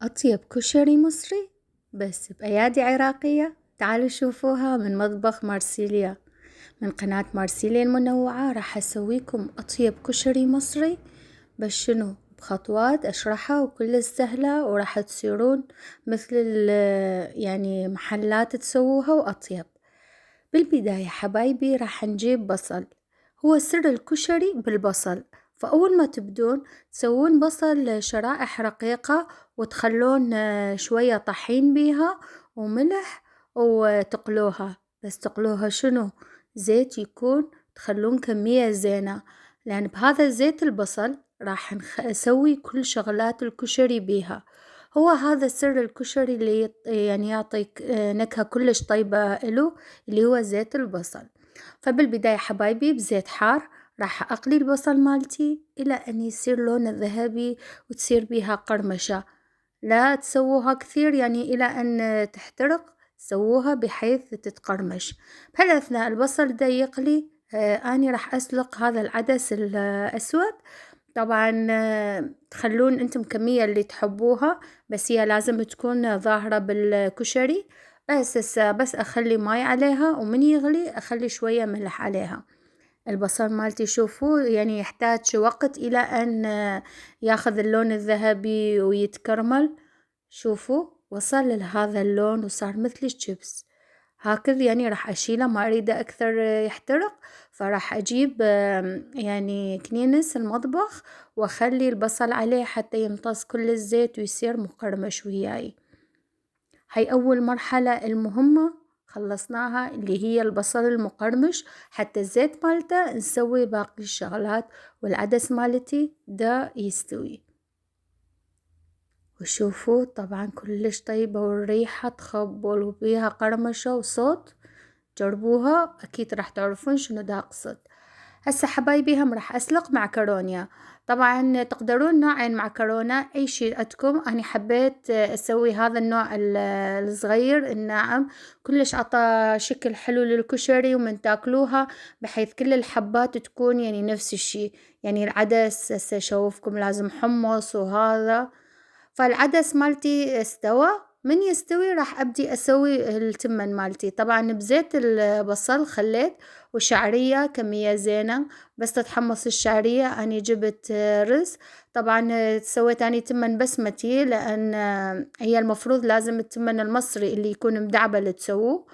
أطيب كشري مصري بس بأيادي عراقية. تعالوا شوفوها من مطبخ مارسيليا من قناة مارسيليا المنوعة. راح أسويكم أطيب كشري مصري بس شنو بخطوات أشرحها وكل سهلة، وراح تصيرون مثل يعني محلات تسووها وأطيب. بالبداية حبايبي راح نجيب بصل، هو سر الكشري بالبصل. فأول ما تبدون تسوون بصل شرائح رقيقة وتخلون شوية طحين بيها وملح وتقلوها. بس تقلوها شنو؟ زيت يكون، تخلون كمية زينة، لأن بهذا الزيت البصل راح نسوي كل شغلات الكشري بيها. هو هذا سر الكشري اللي يعني يعطيك نكهة كلش طيبة إله، اللي هو زيت البصل. فبالبداية حبايبي بزيت حار راح أقلي البصل مالتي إلى أن يصير لونه ذهبي وتصير بيها قرمشة. لا تسووها كثير يعني إلى أن تحترق، سووها بحيث تتقرمش. بهالأثناء البصل دا يقلي أنا راح أسلق هذا العدس الأسود. طبعا تخلون أنتم كمية اللي تحبوها، بس هي لازم تكون ظاهرة بالكشري. بس أخلي ماي عليها، ومن يغلي أخلي شوية ملح عليها. البصل مالتي شوفوا يعني يحتاج وقت إلى أن ياخذ اللون الذهبي ويتكرمل. شوفوا وصل لهذا اللون وصار مثل الشيبس هكذا، يعني راح أشيله، ما أريده أكثر يحترق. فراح أجيب يعني كنينس المطبخ وأخلي البصل عليه حتى يمتص كل الزيت ويصير مقرمش وياي. هاي أول مرحلة المهمة خلصناها، اللي هي البصل المقرمش. حتى الزيت مالته نسوي باقي الشغلات، والعدس مالتي دا يستوي. وشوفوا طبعا كلش طيبة والريحة تخبل وبيها قرمشة وصوت. جربوها أكيد راح تعرفون شنو دا أقصد. هسه حبايبي هم راح أسلق معكرونيا. طبعا تقدرون نوعين معكرونة أي شيء عندكم. أنا حبيت أسوي هذا النوع الصغير الناعم، كلش عطى شكل حلو للكشري ومن تاكلوها، بحيث كل الحبات تكون يعني نفس الشيء. يعني العدس هسه أشوفكم لازم حمص وهذا. فالعدس مالتي استوى، من يستوي راح أبدي أسوي التمن مالتي. طبعا بزيت البصل خليت وشعرية كمية زينة، بس تتحمص الشعرية أنا جبت رز. طبعا سويت أني تمن بسمتي، لأن هي المفروض لازم التمن المصري اللي يكون مدعبل تسووه.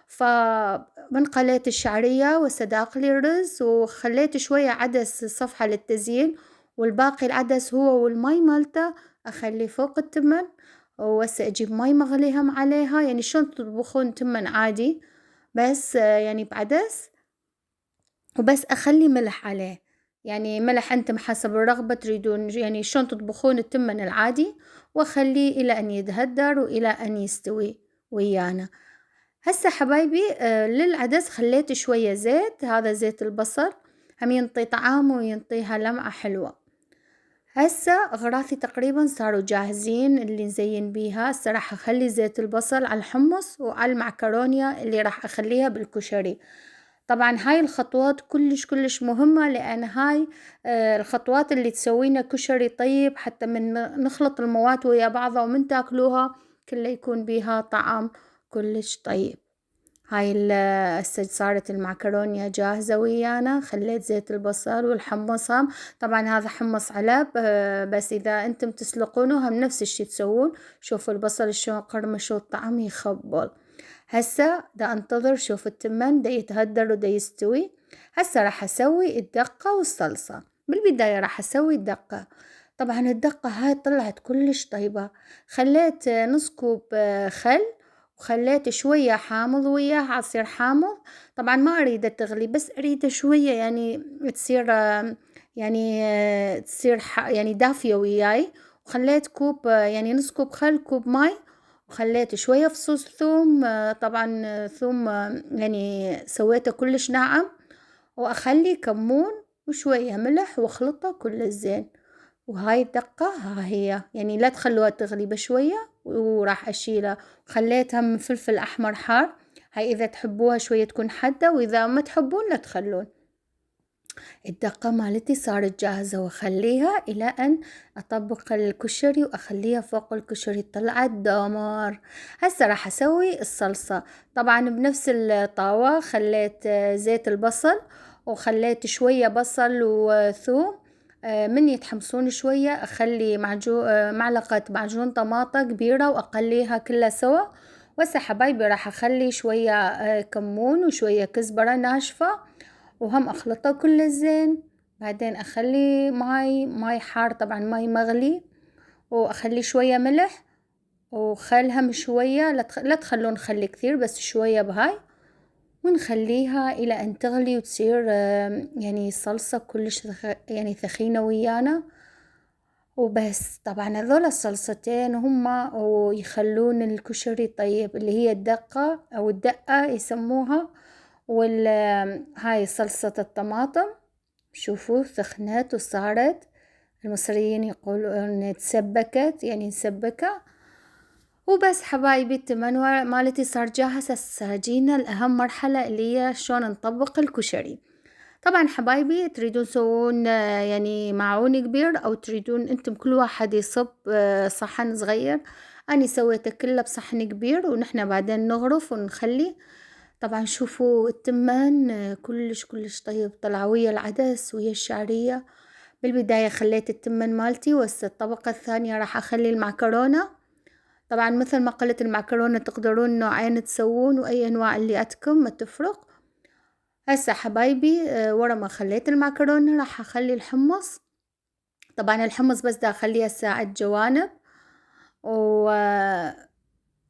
فمن قليت الشعرية وسداق لي الرز وخليت شوية عدس صفحة للتزيين، والباقي العدس هو والماي مالته أخلي فوق التمن. وهسه أجيب ماي مغلي هم عليها، يعني شلون تطبخون تمن عادي بس يعني بعدس، وبس أخلي ملح عليه. يعني ملح أنتم حسب الرغبة تريدون، يعني شلون تطبخون التمن العادي. وأخليه إلى أن يتهدر وإلى أن يستوي ويانا. هسه حبايبي للعدس خليت شوية زيت، هذا زيت البصل هم ينطي طعام وينطيها لمعة حلوة. هسه أغراضي تقريبا صاروا جاهزين اللي نزين بيها. هسه راح أخلي زيت البصل على الحمص وعلى المعكرونيا اللي راح أخليها بالكشري. طبعا هاي الخطوات كلش مهمة، لأن هاي الخطوات اللي تسوينا كشري طيب، حتى من نخلط المواد ويا بعضها ومن تاكلوها كله يكون بيها طعم كلش طيب. هاي هسه صارت المعكرونيا جاهزة ويانا. خليت زيت البصل والحمص هم، طبعا هذا حمص علب بس إذا أنتم تسلقونه هم نفس الشي تسوون. شوفوا البصل شلون قرمش والطعم يخبل. هسه دا انتظر شوف التمن دا يتهدر ودا يستوي. هسه راح أسوي الدقة والصلصة. بالبداية راح أسوي الدقة. طبعا الدقة هاي طلعت كلش طيبة. خليت نص كوب خل، وخليت شوية حامض وياه عصير حامض. طبعا ما أريده تغلي، بس أريده شوية يعني تصير تصير يعني دافية وياي. وخليت كوب يعني نص كوب خل كوب ماي. وخليت شوية فصوص ثوم، طبعا ثوم يعني سويته كلش ناعم. وأخلي كمون وشوية ملح واخلطه كل زين. وهاي الدقة ها هي، يعني لا تخلوها تغلي بشوية وراح أشيلها. خليتها من فلفل أحمر حار، هاي إذا تحبوها شوية تكون حادة، وإذا ما تحبون لا تخلون. الدقة مالتي صارت جاهزة، وأخليها إلى أن أطبق الكشري وأخليها فوق الكشري. طلعت دمر. هسه راح أسوي الصلصة. طبعا بنفس الطاوة خليت زيت البصل، وخليت شوية بصل وثوم. من يتحمصون شوية أخلي معلقة معجون طماطة كبيرة وأقليها كلها سوا. وهسه حبايبي راح أخلي شوية كمون وشوية كزبرة ناشفة، وهم أخلطه كله زين. بعدين أخلي ماي حار، طبعا ماي مغلي، وأخلي شوية ملح وخل هم شوية، لا تخلون خل كثير، بس شوية بهاي، ونخليها إلى أن تغلي وتصير يعني صلصة كلش يعني ثخينة ويانا. وبس طبعا هذول الصلصتين هما ويخلون الكشري طيب، اللي هي الدقة أو الدقة يسموها، هاي صلصة الطماطم. شوفوا ثخنت وصارت، المصريين يقولون تسبكت، يعني مسبكة. وبس حبايبي التمن مالتي صار جاهز. هسه جينا الأهم مرحلة اللي هي شلون نطبق الكشري. طبعا حبايبي تريدون تسوون يعني معون كبير، أو تريدون أنتم كل واحد يصب صحن صغير. أنا سويته كله بصحن كبير، ونحن بعدين نغرف ونخلي. طبعا شوفوا التمان كلش طيب، طلع ويا العدس ويا الشعرية. بالبداية خليت التمن مالتي، وهسه الطبقة الثانية راح أخلي المعكرونة. طبعا مثل ما قلت المعكرونة تقدرون نوعين تسوون، وأي أنواع اللي عندكم ما تفرق. هسه حبايبي ورا ما خليت المعكرونة راح أخلي الحمص. طبعا الحمص بس دا أخليه هسه على الجوانب، و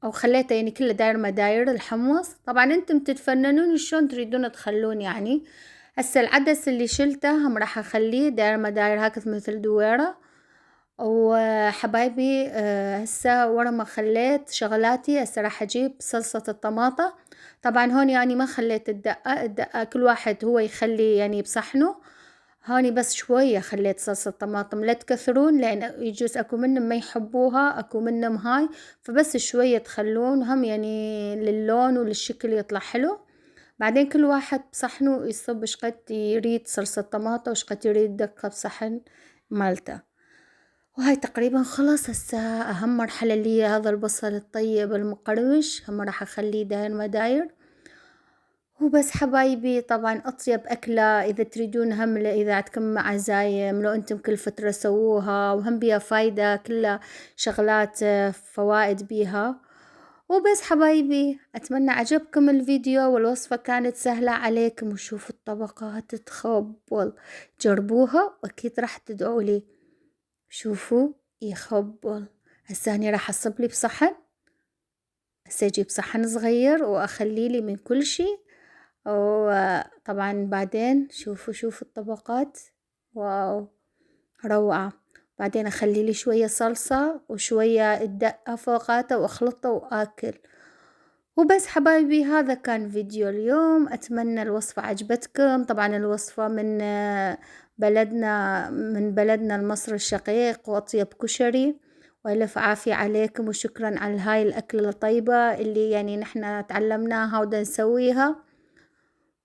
أو خليته يعني كله داير مداير الحمص. طبعا انتم تتفننون شلون تريدون تخلون يعني. هسه العدس اللي شلته هم راح أخليه داير مداير هكذا مثل دويرة. وحبايبي هسه ورا ما خليت شغلاتي، هسه راح أجيب صلصة الطماطة. طبعا هون يعني ما خليت الدقة كل واحد هو يخلي يعني بصحنه. هوني بس شوية خليت صلصة طماطم، لا تكثرون، لأن يجوز أكو منهم ما يحبوها، أكو منهم هاي، فبس شوية تخلون هم يعني للون وللشكل يطلع حلو. بعدين كل واحد بصحنه يصب شقد يريد صلصة طماطة وشقد يريد دقة بصحن مالته. وهاي تقريبا خلص. هسه أهم مرحلة اللي هي هذا البصل الطيب المقرمش، هم راح أخليه داير مداير. وبس حبايبي طبعا أطيب أكلة إذا تريدون هم، إذا عندكم عزايم لو أنتم كل فترة سووها، وهم بيها فايدة، كلها شغلات فوائد بيها. وبس حبايبي أتمنى عجبكم الفيديو والوصفة كانت سهلة عليكم. وشوفوا الطبقات تخبل، جربوها وأكيد راح تدعوا لي. شوفوا يخبل. هسه هني راح أصب لي بصحن. هسه أجيب صحن صغير وأخلي لي من كل شي. وطبعا بعدين شوفوا الطبقات، واو روعة. بعدين أخلي لي شوية صلصة وشوية الدقة فوقاته وأخلطه وآكل. وبس حبايبي هذا كان فيديو اليوم. أتمنى الوصفة عجبتكم. طبعا الوصفة من بلدنا المصري الشقيق، وأطيب كشري. وألف عافية عليكم، وشكرا على هاي الأكلة الطيبة اللي يعني نحنا تعلمناها ودا نسويها.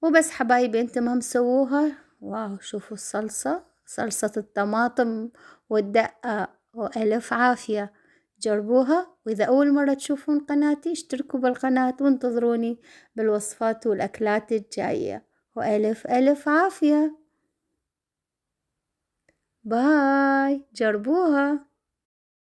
وبس حبايبي انتم هم سووها. واو شوفوا الصلصة، صلصة الطماطم والدقة، وألف عافية. جربوها، وإذا أول مرة تشوفون قناتي اشتركوا بالقناة وانتظروني بالوصفات والأكلات الجاية. وألف عافية. باي، جربوها.